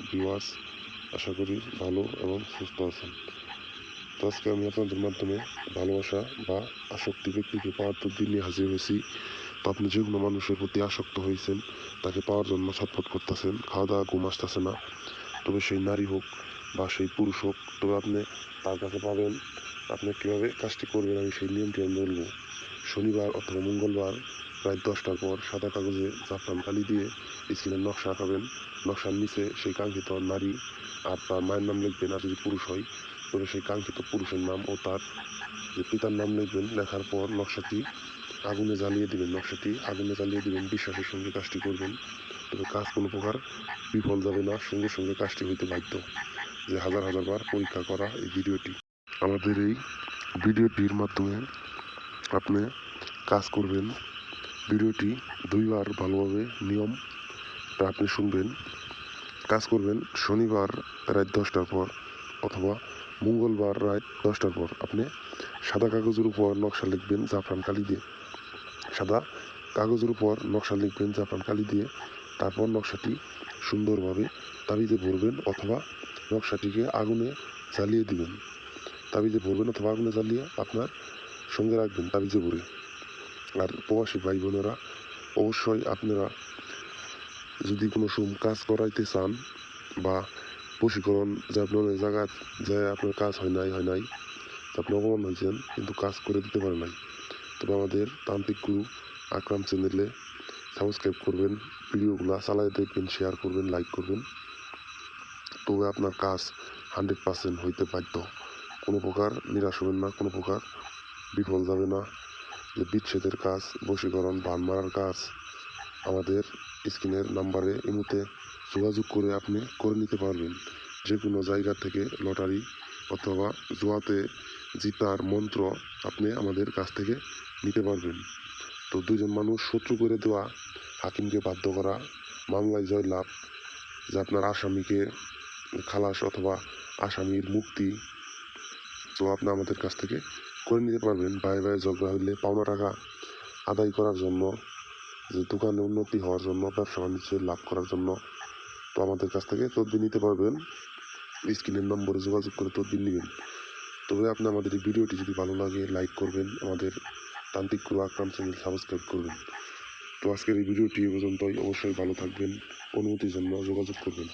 Viewers, আশা করি ভালো এবং সুস্থ আছেন। তো আজকে আমি আপনাদের মাধ্যমে ভালোবাসা বা আসক্তি ব্যক্তিকে পাওয়ার তদবির নিয়ে হাজির হয়েছি। তো আপনি যে কোনো মানুষের প্রতি আসক্ত হয়েছেন, তাকে পাওয়ার জন্য ছটফট করতেছেন, খাওয়া দাওয়া ঘুম আসতেছে না, তবে সেই নারী হোক বা সেই পুরুষ হোক, তবে আপনি তার কাছে পাবেন। আপনি কীভাবে কাজটি করবেন আমি সেই নিয়মটি আমি বলবো। শনিবার অথবা মঙ্গলবার প্রায় 10টার পর সাদা কাগজে জাফরান কালি দিয়ে স্ক্রিনের নকশা আঁকাবেন। নকশার নিচে সেই কাঙ্ক্ষিত নারী আর তার মায়ের নাম লিখবেন, আর যদি পুরুষ হয় তবে সেই কাঙ্ক্ষিত পুরুষের নাম ও তার যে পিতার নাম লিখবেন। লেখার পর নকশাটি আগুনে জ্বালিয়ে দিবেন। বিশ্বাসের সঙ্গে কাজটি করবেন, তবে কাজ কোনো প্রকার বিফল যাবে না, সঙ্গে সঙ্গে কাজটি হইতে বাধ্য। যে হাজার হাজার বার পরীক্ষা করা এই ভিডিওটি, আমাদের এই ভিডিওটির মাধ্যমে আপনি কাজ করবেন। ভিডিওটি 2বার ভালোভাবে নিয়মটা আপনি শুনবেন। কাজ করবেন শনিবার রাত 10টার পর অথবা মঙ্গলবার রাত 10টার পর। আপনি সাদা কাগজের উপর নকশা লিখবেন জাফরান কালি দিয়ে। সাদা কাগজের উপর নকশা লিখবেন জাফরান কালি দিয়ে। তারপর নকশাটি সুন্দরভাবে তাবিজে ভরবেন অথবা নকশাটিকে আগুনে জ্বালিয়ে দিবেন। তাবিজে ভরবেন অথবা আগুনে জ্বালিয়ে আপনার সঙ্গে রাখবেন তাবিজে ভরে। আর প্রবাসী ভাই বোনেরা, অবশ্যই আপনারা যদি কোনো কাজ করাইতে চান বা বশীকরণ যে আপনার অনেক জায়গায় যায় আপনার কাজ হয় নাই আপনি অপমান হয়েছেন কিন্তু কাজ করে দিতে পারে নাই, তবে আমাদের তান্ত্রিক গুরু আকরাম চ্যানেলে সাবস্ক্রাইব করবেন, ভিডিওগুলো চালাই দেখবেন, শেয়ার করবেন, লাইক করবেন, তবে আপনার কাজ 100% হইতে বাধ্য। কোনো প্রকার নিরাশ হবেন না, কোনো প্রকার বিফল যাবে না। যে বিচ্ছেদের কাজ, বশীকরণ, বান মারার কাজ আমাদের স্ক্রিনের নাম্বারে ইমুতে যোগাযোগ করে আপনি করে নিতে পারবেন। যে কোনো জায়গা থেকে লটারি অথবা জুয়াতে জিতার মন্ত্র আপনি আমাদের কাছ থেকে নিতে পারবেন। তো 2জন মানুষ শত্রু করে দেওয়া, হাকিমকে বাধ্য করা, মামলায় জয়লাভ, যে আপনার আসামিকে খালাস অথবা আসামির মুক্তি, তো আপনি আমাদের কাছ থেকে করে নিতে পারবেন। ভাই ঝগড়া হইলে পাওনা টাকা আদায় করার জন্য, যে দোকানে উন্নতি হওয়ার জন্য, ব্যবসা বাণিজ্যে লাভ করার জন্য, তো আমাদের কাছ থেকে তদবির নিতে পারবেন। স্ক্রিনের নম্বরে যোগাযোগ করে তদবির নেবেন। তবে আপনি আমাদের এই ভিডিওটি যদি ভালো লাগে লাইক করবেন, আমাদের তান্ত্রিক গুরু আকরাম চ্যানেল সাবস্ক্রাইব করবেন। তো আজকের এই ভিডিওটি পর্যন্তই। অবশ্যই ভালো থাকবেন, অনুমতির জন্য যোগাযোগ করবেন।